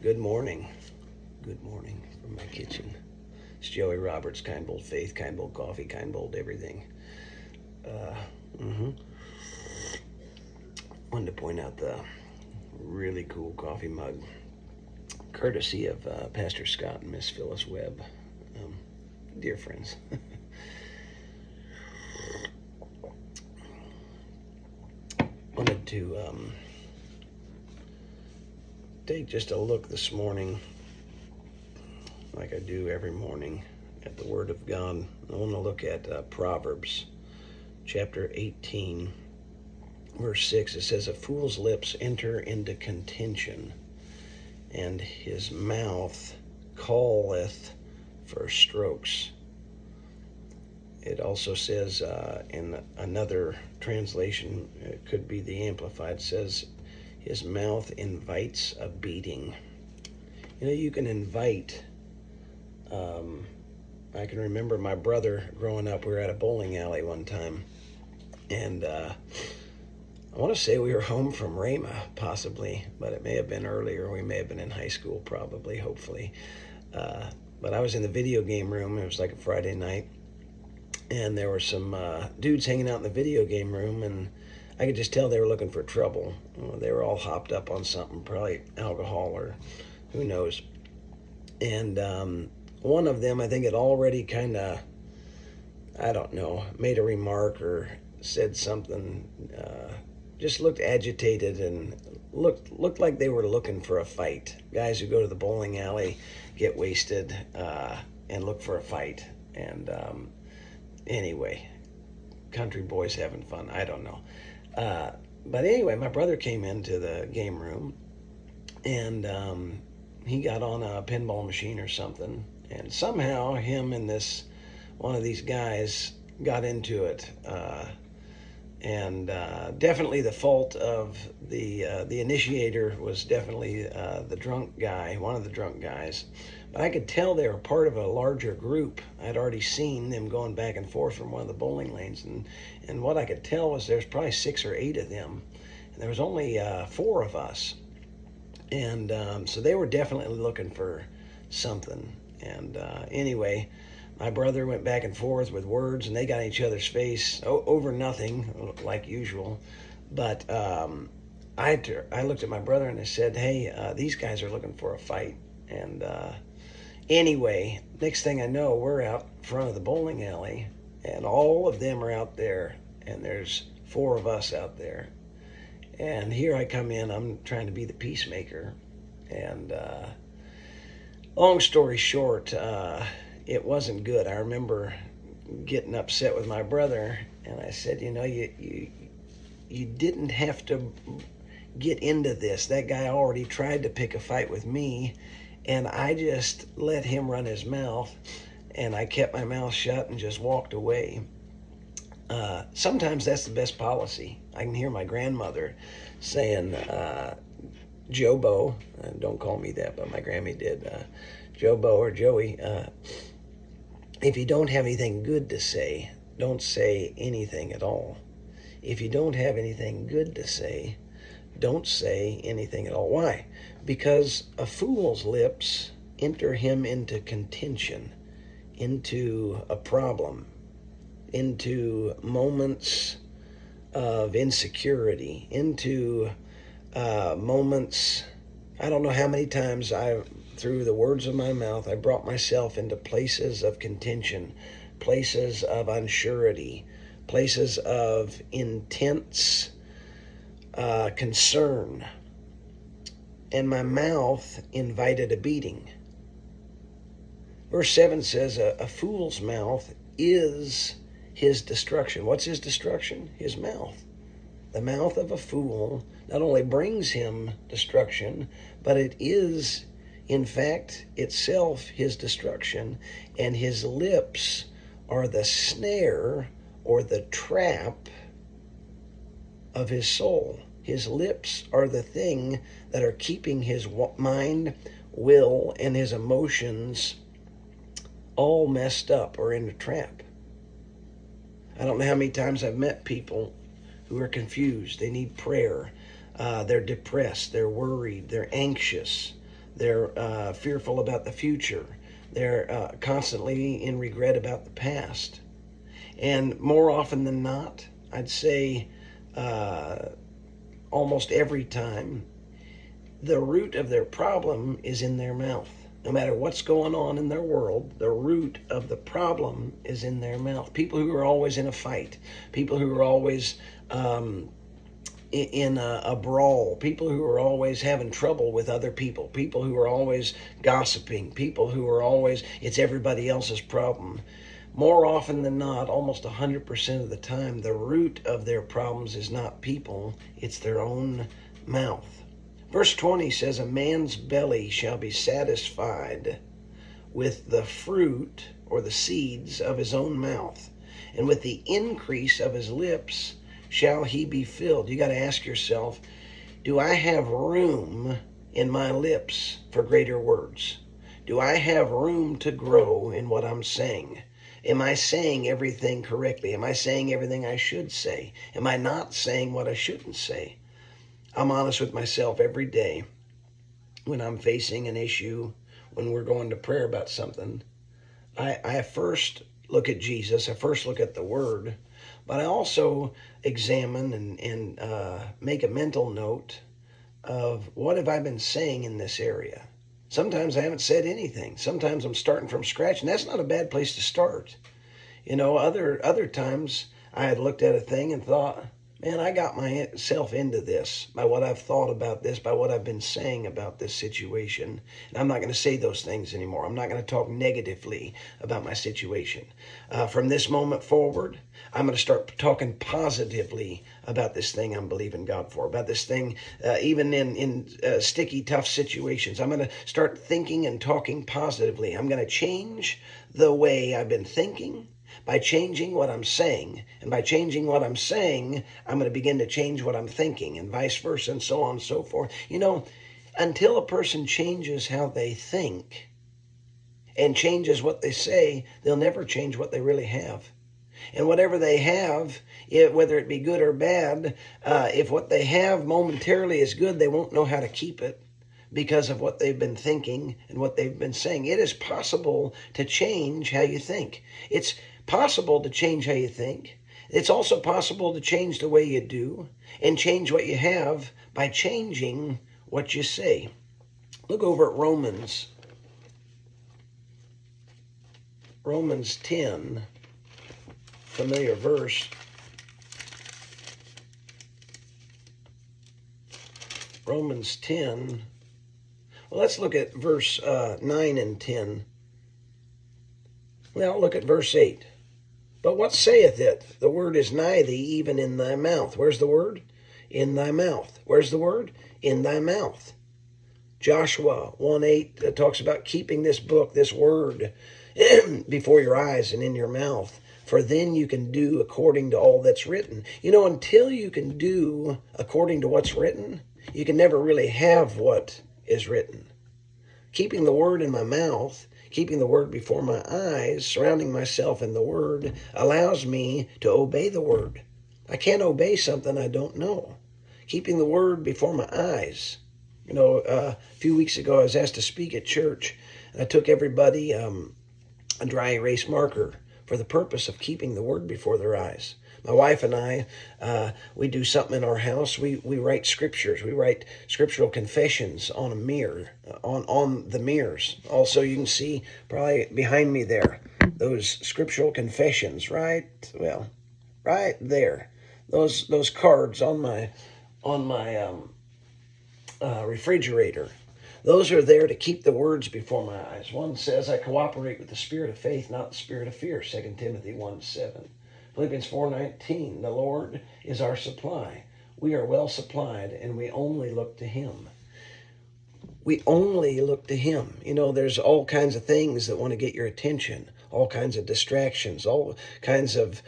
Good morning. Good morning from my kitchen. It's Joey Roberts, Kind Bold Faith, Kind Bold Coffee, Kind Bold Everything. Uh, mm-hmm. Wanted to point out the really cool coffee mug, courtesy of Pastor Scott and Miss Phyllis Webb. Um, Dear friends. Wanted to take just a look this morning, like I do every morning, at the Word of God. I want to look at Proverbs chapter 18, verse 6. It says, "A fool's lips enter into contention, and his mouth calleth for strokes." It also says in another translation, it could be the Amplified, says, his mouth invites a beating. You can invite. I can remember my brother growing up. We were at a bowling alley one time, and I want to say we were home from Rhema, possibly, but it may have been earlier. We may have been in high school, probably, hopefully. But I was in the video game room. It was like a Friday night, and there were some dudes hanging out in the video game room, and I could just tell they were looking for trouble. They were all hopped up on something, probably alcohol or who knows. And one of them, I think, had already kind of, I don't know, made a remark or said something, just looked agitated and looked like they were looking for a fight. Guys who go to the bowling alley, get wasted, and look for a fight. And anyway, country boys having fun. I don't know. But anyway, my brother came into the game room, and he got on a pinball machine or something, and somehow him and one of these guys got into it. And definitely the fault of the initiator was definitely the drunk guy, one of the drunk guys. But I could tell they were part of a larger group. I'd already seen them going back and forth from one of the bowling lanes, and what I could tell was there's probably 6 or 8 of them, and there was only 4 of us. And so they were definitely looking for something. And anyway, my brother went back and forth with words, and they got in each other's face over nothing, like usual. But I looked at my brother and I said, "Hey, these guys are looking for a fight." And anyway, next thing I know, we're out front of the bowling alley, and all of them are out there, and there's 4 of us out there. And here I come in, I'm trying to be the peacemaker. And long story short, it wasn't good. I remember getting upset with my brother, and I said, you didn't have to get into this. That guy already tried to pick a fight with me, and I just let him run his mouth, and I kept my mouth shut and just walked away. Sometimes that's the best policy. I can hear my grandmother saying, Jobo, don't call me that, but my Grammy did, Jobo or Joey, if you don't have anything good to say, don't say anything at all. If you don't have anything good to say, don't say anything at all. Why? Because a fool's lips enter him into contention, into a problem, into moments of insecurity, into moments. I don't know how many times through the words of my mouth, I brought myself into places of contention, places of unsurety, places of intense concern. And my mouth invited a beating. Verse 7 says, a fool's mouth is his destruction. What's his destruction? His mouth. The mouth of a fool not only brings him destruction, but it is, in fact, itself his destruction. And his lips are the snare or the trap of his soul. His lips are the thing that are keeping his mind, will, and his emotions all messed up or in a trap. I don't know how many times I've met people who are confused. They need prayer. They're depressed. They're worried. They're anxious. They're fearful about the future. They're constantly in regret about the past. And more often than not, I'd say almost every time, the root of their problem is in their mouth. No matter what's going on in their world, the root of the problem is in their mouth. People who are always in a fight, people who are always in a brawl, people who are always having trouble with other people who are always gossiping, people who are always, it's everybody else's problem. More often than not, almost 100% of the time, the root of their problems is not people, it's their own mouth. Verse 20 says, a man's belly shall be satisfied with the fruit or the seeds of his own mouth, and with the increase of his lips shall he be filled. You got to ask yourself, do I have room in my lips for greater words? Do I have room to grow in what I'm saying? Am I saying everything correctly? Am I saying everything I should say? Am I not saying what I shouldn't say? I'm honest with myself every day when I'm facing an issue, when we're going to prayer about something. I first look at Jesus, I first look at the Word, but I also examine and make a mental note of what have I been saying in this area. Sometimes I haven't said anything. Sometimes I'm starting from scratch, and that's not a bad place to start. Other times I had looked at a thing and thought, man, I got myself into this by what I've thought about this, by what I've been saying about this situation. And I'm not going to say those things anymore. I'm not going to talk negatively about my situation. From this moment forward, I'm going to start talking positively about this thing I'm believing God for, about this thing, even in sticky, tough situations. I'm going to start thinking and talking positively. I'm going to change the way I've been thinking by changing what I'm saying. And by changing what I'm saying, I'm going to begin to change what I'm thinking, and vice versa, and so on and so forth. Until a person changes how they think and changes what they say, they'll never change what they really have. And whatever they have, whether it be good or bad, if what they have momentarily is good, they won't know how to keep it because of what they've been thinking and what they've been saying. It is possible to change how you think. It's possible to change how you think. It's also possible to change the way you do and change what you have by changing what you say. Look over at Romans 10, familiar verse. Romans 10. Well, let's look at verse 9 and 10. Well, look at verse 8. But what saith it? The word is nigh thee, even in thy mouth. Where's the word? In thy mouth. Where's the word? In thy mouth. Joshua 1:8 talks about keeping this book, this word, before your eyes and in your mouth. For then you can do according to all that's written. Until you can do according to what's written, you can never really have what is written. Keeping the word in my mouth, keeping the word before my eyes, surrounding myself in the word, allows me to obey the word. I can't obey something I don't know. Keeping the word before my eyes. A few weeks ago I was asked to speak at church. I took everybody a dry erase marker for the purpose of keeping the word before their eyes. My wife and I, we do something in our house. We write scriptures. We write scriptural confessions on a mirror, on the mirrors. Also, you can see probably behind me there, those scriptural confessions, right there. Those cards on my refrigerator. Those are there to keep the words before my eyes. One says, I cooperate with the spirit of faith, not the spirit of fear, 2 Timothy 1:7. Philippians 4:19, the Lord is our supply. We are well supplied, and we only look to Him. We only look to Him. There's all kinds of things that want to get your attention, all kinds of distractions, all kinds of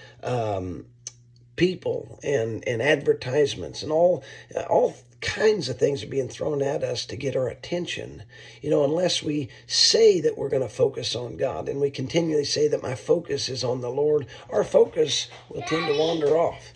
people and advertisements, and all kinds of things are being thrown at us to get our attention. Unless we say that we're going to focus on God and we continually say that my focus is on the Lord, our focus will tend to wander off.